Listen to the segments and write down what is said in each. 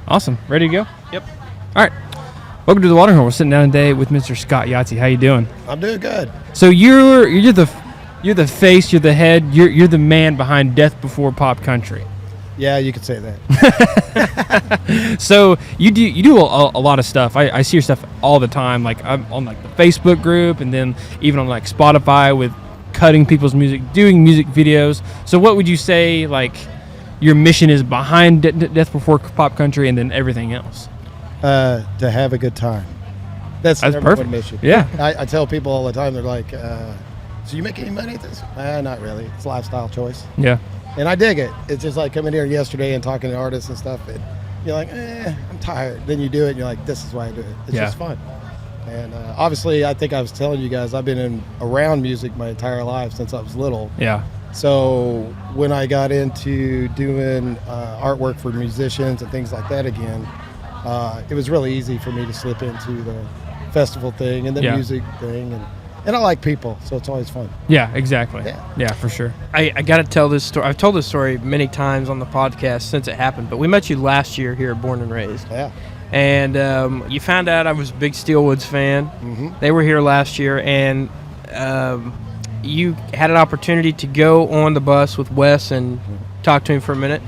Awesome. Ready to go? Yep. All right. Welcome to the Water Hole. We're sitting down today with Mr. Scott Youtsey. How you doing? I'm doing good. So you're the face, you're the head, you're the man behind Death Before Pop Country. Yeah, you could say that. So you do a lot of stuff. I see your stuff all the time. Like I'm on like the Facebook group, and then even on like Spotify with cutting people's music, doing music videos. So what would you say like your mission is behind Death Before Pop Country, and then everything else? To have a good time. That's the number perfect. one mission. Yeah. I tell people all the time, they're like, so you make any money at this? Not really. It's a lifestyle choice. Yeah. And I dig it. It's just like coming here yesterday and talking to artists and stuff. And you're like, I'm tired. Then you do it and you're like, this is why I do it. It's just fun. And obviously, I think I was telling you guys, I've been around music my entire life since I was little. Yeah. So when I got into doing artwork for musicians and things like that again, it was really easy for me to slip into the festival thing and the music thing. And I like people, so it's always fun. Yeah, exactly. Yeah, for sure. I got to tell this story. I've told this story many times on the podcast since it happened, but we met you last year here at Born and Raised. Yeah. And you found out I was a big Steelwoods fan. Mm-hmm. They were here last year, and you had an opportunity to go on the bus with Wes and talk to him for a minute.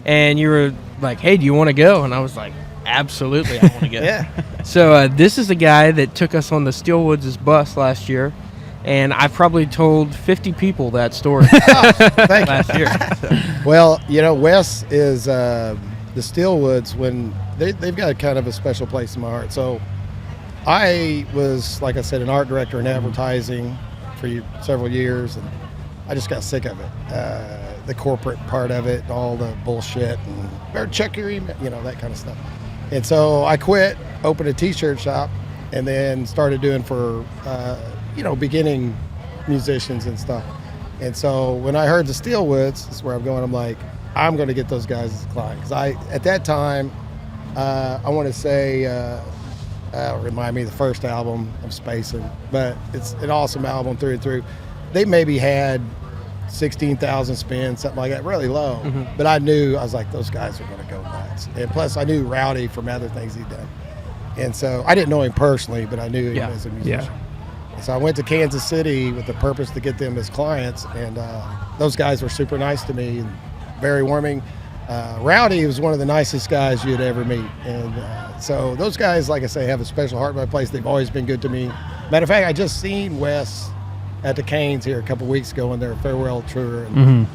And you were like, hey, do you want to go? And I was like, absolutely, I want to go. Yeah. So this is the guy that took us on the Steelwoods' bus last year, and I probably told 50 people that story Thank last you. year. So. Well, Wes is the Steelwoods. When they've got kind of a special place in my heart. So I was, like I said, an art director in advertising for several years, and I just got sick of it. The corporate part of it, all the bullshit, and better check your email, that kind of stuff. And so I quit, opened a t-shirt shop, and then started doing for, beginning musicians and stuff. And so when I heard the Steelwoods, that's where I'm going, I'm like, I'm going to get those guys as a client. Because at that time, I want to say, remind me of the first album, I'm spacing, but it's an awesome album through and through. They maybe had 16,000 spins, something like that, really low. Mm-hmm. But I was like, those guys are going to go nuts. And plus, I knew Rowdy from other things he'd done. And so I didn't know him personally, but I knew him as a musician. Yeah. So I went to Kansas City with the purpose to get them as clients, and those guys were super nice to me and very warming. Rowdy was one of the nicest guys you'd ever meet. And so those guys, like I say, have a special heart in my place. They've always been good to me. Matter of fact, I just seen Wes at the Canes here a couple weeks ago on their farewell tour, and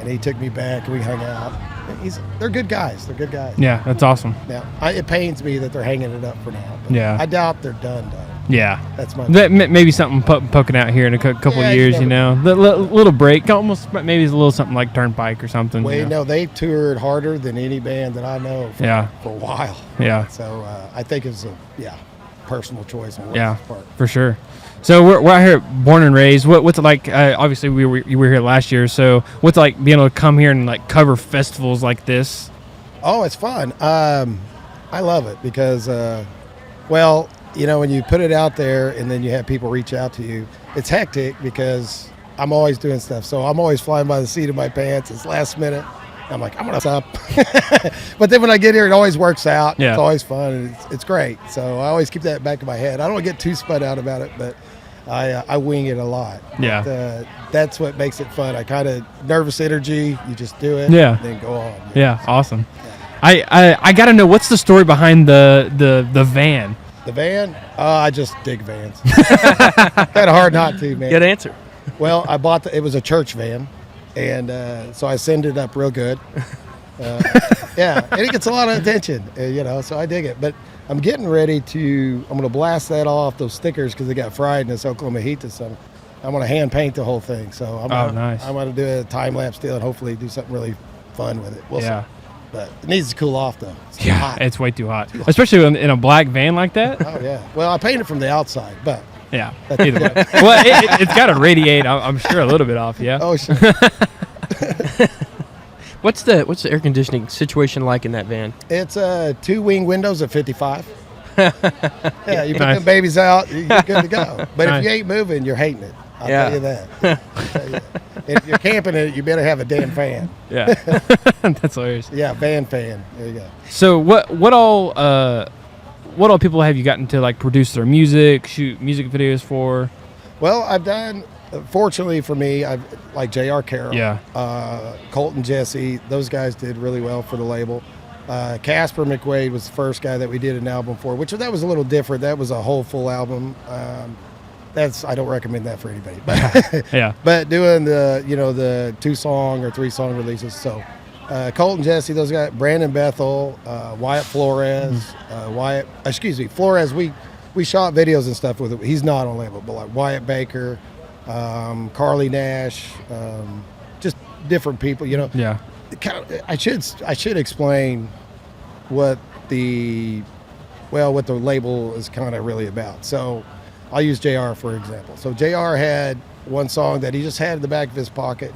he took me back and we hung out. And they're good guys. They're good guys. Yeah, that's awesome. Now, it pains me that they're hanging it up for now. But Yeah. I doubt they're done. Yeah. That's my Maybe something poking out here in a couple of years, little break, almost maybe it's a little something like Turnpike or something. Well, they toured harder than any band that I know for a while. Yeah. So I think it's a personal choice on Yeah, Wes's part. for sure. So we're out here, Born and Raised. What's it like? Obviously, you were here last year. So what's it like being able to come here and like cover festivals like this? Oh, it's fun. I love it because, when you put it out there and then you have people reach out to you, it's hectic because I'm always doing stuff. So I'm always flying by the seat of my pants. It's last minute. I'm like, I'm going to stop. But then when I get here, it always works out. Yeah. It's always fun. And it's great. So I always keep that back of my head. I don't get too spun out about it, but I wing it a lot. Yeah. But, that's what makes it fun. I kind of nervous energy. You just do it. Yeah. And then go on. Yeah. Awesome. Yeah. I got to know, what's the story behind the van? The van? I just dig vans. Kind of hard not to, man. Good answer. Well, I bought it was a church van, and so I send it up real good. And it gets a lot of attention, so I dig it. But I'm getting ready I'm going to blast that off, those stickers, because they got fried in this Oklahoma heat this summer. I'm going to hand paint the whole thing. So I'm going to do a time-lapse deal and hopefully do something really fun with it. We'll see. But it needs to cool off, though. It's hot. It's way too hot. Especially in a black van like that. Oh, yeah. Well, I painted from the outside, but... Yeah, either way. Well, it's got to radiate, I'm sure, a little bit off, yeah? Oh, sure. What's the air conditioning situation like in that van? It's 2 wing windows at 55. Yeah, you put them babies out, you're good to go. But if you ain't moving, you're hating it. I'll tell you that. If you're camping in it, you better have a damn fan. Yeah. That's hilarious. Yeah, van fan. There you go. So what all people have you gotten to like produce their music, shoot music videos for? Well, I've done. Fortunately for me, I've like J.R. Carroll, Colton Jesse. Those guys did really well for the label. Casper McWade was the first guy that we did an album for, which that was a little different. That was a whole full album. I don't recommend that for anybody. But Yeah. But doing the 2-song or 3-song releases. So Colton Jesse, those guys, Brandon Bethel, Wyatt Flores, Flores. We shot videos and stuff with it. He's not on label, but like Wyatt Baker, Carly Nash, just different people. Yeah. I should explain what the label is kind of really about. So I'll use JR for example. So JR had one song that he just had in the back of his pocket.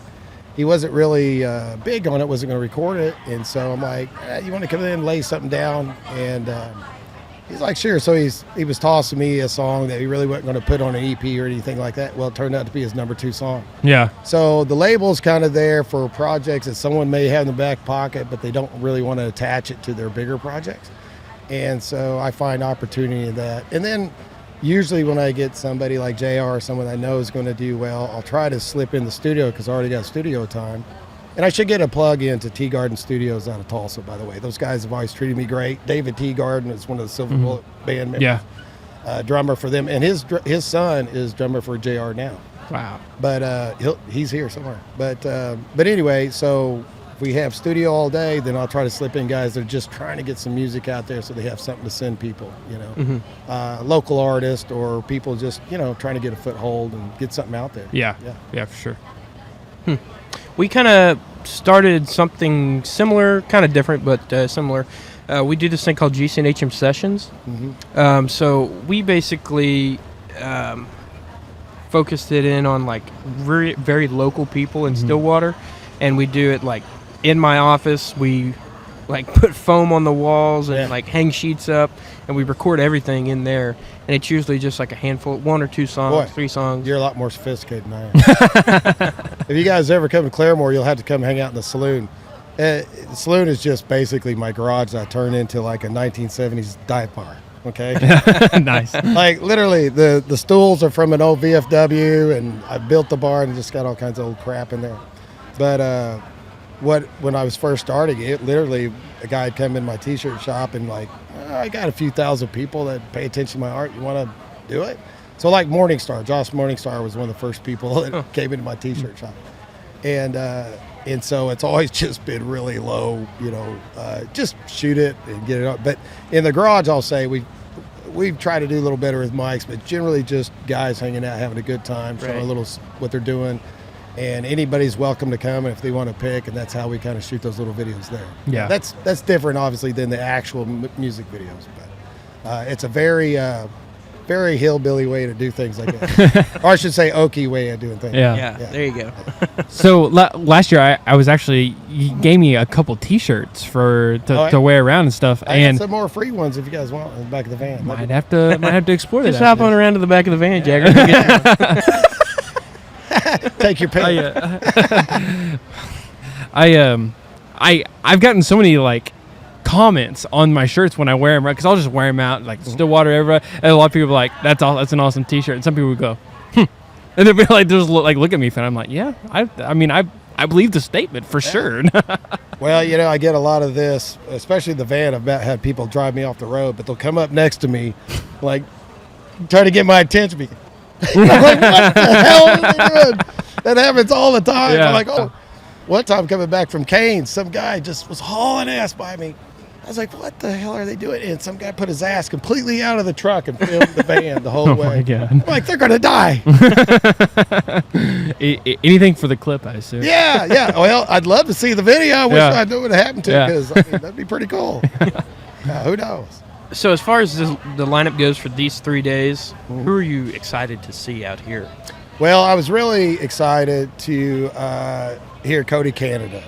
He wasn't really big on it, wasn't going to record it, and so I'm like, you want to come in and lay something down? And he's like, sure. So he was tossing me a song that he really wasn't going to put on an EP or anything like that. Well, it turned out to be his number 2 song. Yeah. So the label's kind of there for projects that someone may have in the back pocket, but they don't really want to attach it to their bigger projects. And so I find opportunity in that. And then usually when I get somebody like JR or someone I know is going to do well, I'll try to slip in the studio because I already got studio time. And I should get a plug in to Tea Garden Studios out of Tulsa, by the way. Those guys have always treated me great. David Tea Garden is one of the Silver Bullet band members. Yeah. Drummer for them. And his son is drummer for JR now. Wow. But he's here somewhere. But anyway, so if we have studio all day, then I'll try to slip in guys that are just trying to get some music out there so they have something to send people, local artists or people just, trying to get a foothold and get something out there. Yeah, for sure. We kind of started something similar, kind of different, but similar. We do this thing called GC&HM Sessions. Mm-hmm. So we basically focused it in on like very, very local people in Stillwater, and we do it like in my office. We like put foam on the walls and like hang sheets up, and we record everything in there. And it's usually just like a handful, 1 or 2 songs, 3 songs. You're a lot more sophisticated than I am. If you guys ever come to Claremore, you'll have to come hang out in the saloon. The saloon is just basically my garage that I turned into like a 1970s dive bar. Okay. Nice. Like literally, the stools are from an old VFW, and I built the bar and just got all kinds of old crap in there. But when I was first starting it, literally a guy had come in my t-shirt shop and like, I got a few thousand people that pay attention to my art. You want to do it? So like Josh Morningstar was one of the first people that came into my t-shirt shop. And so it's always just been really low, just shoot it and get it up. But in the garage, I'll say we've tried to do a little better with mics, but generally just guys hanging out, having a good time, showing a little what they're doing. And anybody's welcome to come if they want to pick, and that's how we kind of shoot those little videos there. Yeah. That's different, obviously, than the actual music videos. But it's a very, very hillbilly way to do things like that. Or I should say Okie way of doing things. Yeah, there you go. So last year, I was actually, you gave me a couple T-shirts to wear around and stuff. I got some more free ones if you guys want in the back of the van. Might have to explore that. Just hop on around to the back of the van, Jagger. Take your pick. I've gotten so many like comments on my shirts when I wear them, right? Because I'll just wear them out like Stillwater everywhere, and a lot of people are like, "That's an awesome T-shirt," and some people would go, and they'd be like, "Just look at me," and I'm like, "Yeah, I believe the statement for sure." Well, I get a lot of this, especially the van. I've had people drive me off the road, but they'll come up next to me, like trying to get my attention. I'm like, what the hell are they doing? That happens all the time. Yeah. I'm like, one time coming back from Canes, some guy just was hauling ass by me. I was like, what the hell are they doing? And some guy put his ass completely out of the truck and filmed the van the whole way. My God. I'm like, they're going to die. Anything for the clip, I assume. Yeah. Well, I'd love to see the video. I wish I knew what happened to because that'd be pretty cool. Who knows? So as far as the lineup goes for these 3 days, who are you excited to see out here? Well, I was really excited to hear Cody Canada.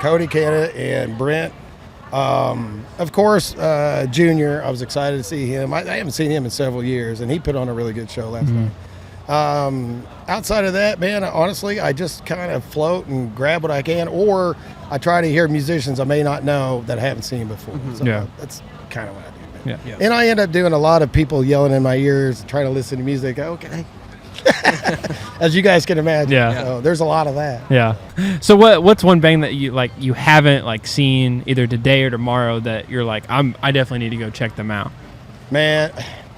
Cody Canada and Brent. Of course, Junior, I was excited to see him. I haven't seen him in several years, and he put on a really good show last night. Outside of that, man, honestly, I just kind of float and grab what I can, or I try to hear musicians I may not know that I haven't seen before. So Yeah. that's kind of what I do, man. Yeah. And I end up doing a lot of people yelling in my ears, trying to listen to music. Okay. As you guys can imagine. Yeah. So there's a lot of that. Yeah. So what's one band that you haven't like seen either today or tomorrow that you're like, I definitely need to go check them out? Man,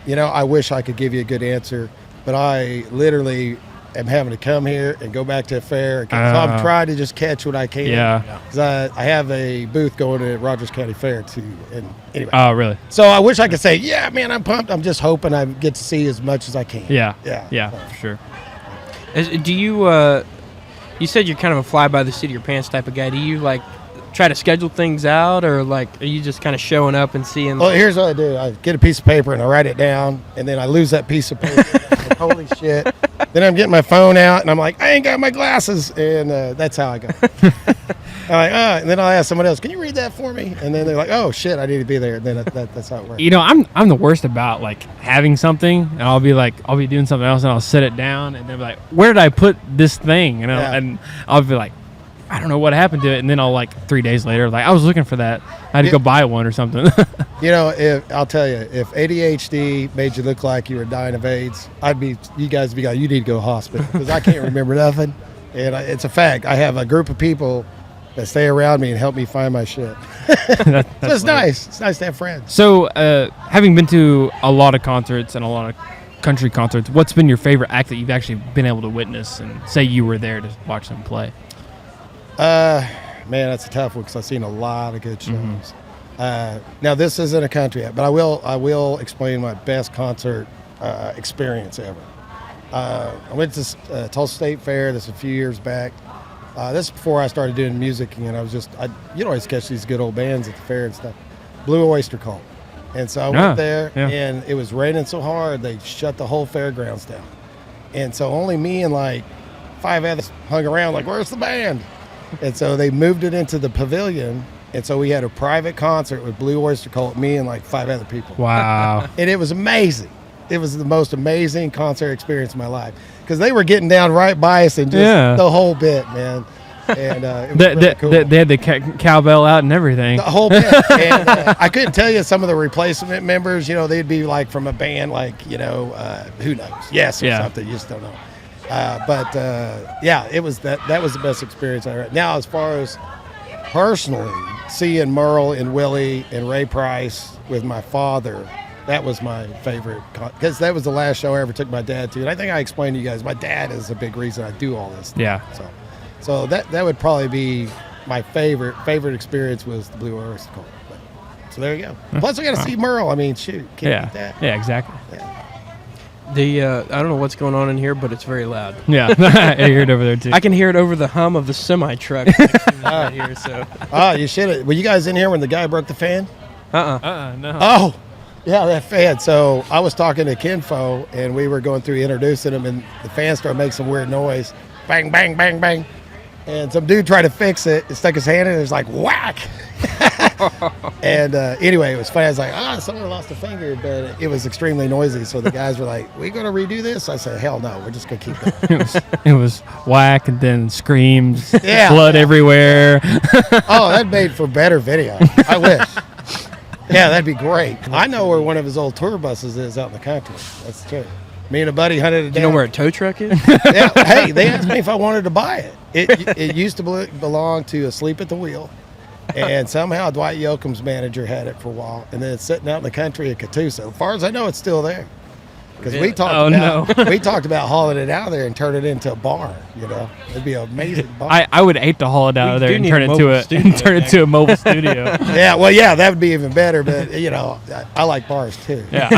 I wish I could give you a good answer, but I literally am having to come here and go back to a fair. So I'm trying to just catch what I can. Yeah. Because I have a booth going to Rogers County Fair too. And anyway. Oh, really? So I wish I could say, yeah, man, I'm pumped. I'm just hoping I get to see as much as I can. Yeah. Yeah. Yeah, for sure. Do you? You said you're kind of a fly by the seat of your pants type of guy. Do you like try to schedule things out, or like are you just kind of showing up and seeing? Well, here's what I do. I get a piece of paper and I write it down, and then I lose that piece of paper. Like, holy shit. Then I'm getting my phone out, and I'm like, I ain't got my glasses. And that's how I go. I'm like, and then I'll ask someone else, can you read that for me? And then they're like, oh, shit, I need to be there. And then that's how it works. I'm the worst about like having something, and I'll be doing something else, and I'll set it down, and they'll be like, where did I put this thing? And I'll be like, I don't know what happened to it. And then I'll 3 days later, I was looking for that. I had to go buy one or something. I'll tell you, if ADHD made you look like you were dying of AIDS, you guys would be like, you need to go to hospital, because I can't remember nothing. And it's a fact. I have a group of people that stay around me and help me find my shit. So it's nice. It's nice to have friends. So, having been to a lot of concerts and a lot of country concerts, what's been your favorite act that you've actually been able to witness and say you were there to watch them play? Man, that's a tough one because I've seen a lot of good shows. Now, this isn't a country act, but I will explain my best concert experience ever. I went to Tulsa State Fair. This was a few years back. This is before I started doing music, and you'd always catch these good old bands at the fair and stuff. Blue Oyster Cult. And so I went there, and it was raining so hard, they shut the whole fairgrounds down. And so only me and 5 others hung around where's the band? And so they moved it into the pavilion, and so we had a private concert with Blue Oyster Cult, me and 5 other people. Wow. And it was amazing. It was the most amazing concert experience of my life, because they were getting down right by us and just the whole bit, man. And it was really cool. They had the cowbell out and everything. The whole bit. And I couldn't tell you some of the replacement members. They'd be from a band who knows? Yes or something. You just don't know. It was that was the best experience I had. Now, as far as personally seeing Merle and Willie and Ray Price with my father, that was my favorite, because that was the last show I ever took my dad to. And I think I explained to you guys, my dad is a big reason I do all this stuff. Yeah. So that would probably be my favorite experience was the Blue Oyster Cult. So there you go. Plus, I got to see Merle. I mean, shoot, can't beat that. Yeah, exactly. Yeah. I don't know what's going on in here, but it's very loud. Yeah, I hear it over there too. I can hear it over the hum of the semi truck right here. So. Oh, you should have. Were you guys in here when the guy broke the fan? No. Oh, yeah, that fan. So I was talking to Kinfo, and we were going through introducing him, and the fan started making some weird noise. Bang, bang, bang, bang. And some dude tried to fix it and stuck his hand in it. It was like, whack. And anyway, it was funny. I was like, someone lost a finger, but it was extremely noisy. So the guys were like, we going to redo this? I said, hell no, we're just going to keep it. It was whack and then screams, blood everywhere. Oh, that made for better video. I wish. Yeah, that'd be great. I know where one of his old tour buses is out in the country. That's true. Me and a buddy hunted it down. You know where a tow truck is? Yeah. Hey, they asked me if I wanted to buy it. It used to belong to Asleep at the Wheel. And somehow Dwight Yoakam's manager had it for a while. And then it's sitting out in the country at Catoosa. As far as I know, it's still there. Because we talked about hauling it out of there and turn it into a barn. It'd be an amazing barn. I would hate to haul it out of there and turn it into a mobile studio. That would be even better. But I like bars too. Yeah,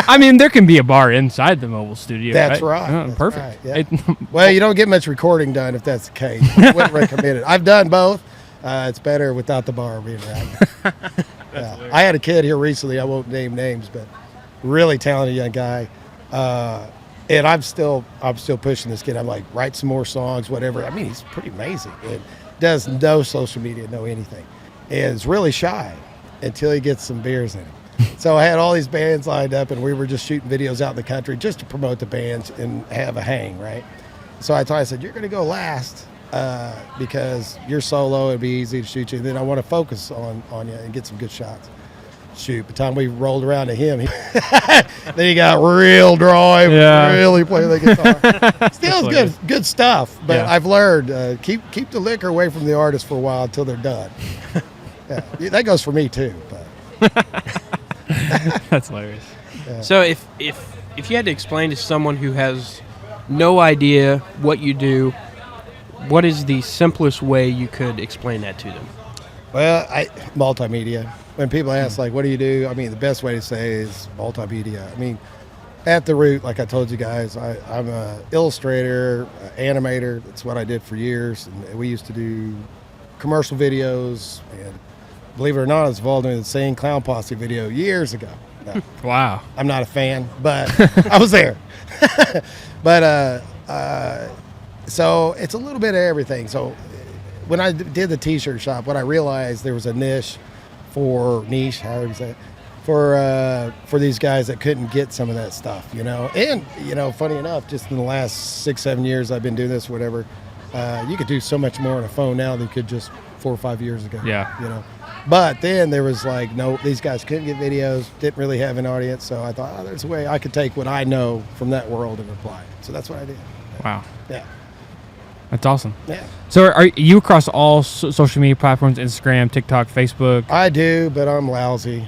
I mean there can be a bar inside the mobile studio. That's right. Oh, that's perfect. Right, yeah. Well, you don't get much recording done if that's the case. I wouldn't recommend it. I've done both. It's better without the bar being around. I had a kid here recently. I won't name names, but really talented young guy. And I'm still pushing this kid. I'm like, write some more songs, whatever. I mean, he's pretty amazing. And does no social media, no anything. And is really shy until he gets some beers in him. So I had all these bands lined up, and we were just shooting videos out in the country just to promote the bands and have a hang, right? So I said, you're going to go last because you're solo. It'd be easy to shoot you. And then I want to focus on you and get some good shots. Shoot, by the time we rolled around to him, then he got real dry, really playing the guitar. Still good stuff, but I've learned keep the liquor away from the artist for a while until they're done. Yeah, that goes for me too. But. That's hilarious. Yeah. So if you had to explain to someone who has no idea what you do, what is the simplest way you could explain that to them? Well, multimedia. When people ask, like, what do you do? I mean, the best way to say is multimedia. I mean, at the root, like I told you guys, I'm an illustrator, animator. That's what I did for years. And we used to do commercial videos. And believe it or not, I was involved in the Insane Clown Posse video years ago. No, Wow. I'm not a fan, but I was there. But so it's a little bit of everything. So when I did the T-shirt shop, what I realized there was a niche, however you say it, for these guys that couldn't get some of that stuff, you know. And funny enough, just in the last 6-7 years I've been doing this, whatever, you could do so much more on a phone now than you could just 4 or 5 years ago. Yeah. You know. But then there was like, no, these guys couldn't get videos, didn't really have an audience. So I thought, there's a way I could take what I know from that world and apply it. So that's what I did. Wow. Yeah. That's awesome. Yeah. So are you across all social media platforms, Instagram, TikTok, Facebook? I do, but I'm lousy.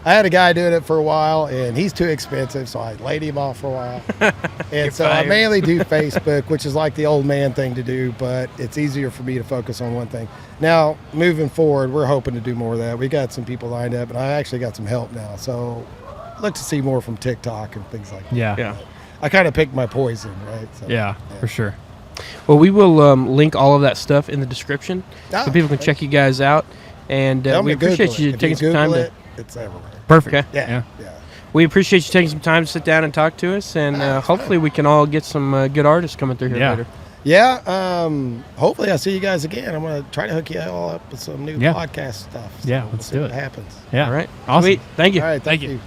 I had a guy doing it for a while, and he's too expensive, so I laid him off for a while. And so I mainly do Facebook, which is like the old man thing to do, but it's easier for me to focus on one thing. Now, moving forward, we're hoping to do more of that. We got some people lined up, and I actually got some help now. So I'd like to see more from TikTok and things like that. Yeah. I kind of picked my poison, right? So, Yeah, for sure. Well, we will link all of that stuff in the description so people can check you guys out. And we appreciate you taking some time to. It's everywhere. Perfect. Okay. Yeah. We appreciate you taking some time to sit down and talk to us, and hopefully we can all get some good artists coming through here later. Yeah. Hopefully I'll see you guys again. I'm going to try to hook you all up with some new podcast stuff. So let's do it. What happens. Yeah. All right. Awesome. Sweet. Thank you. All right. Thank you.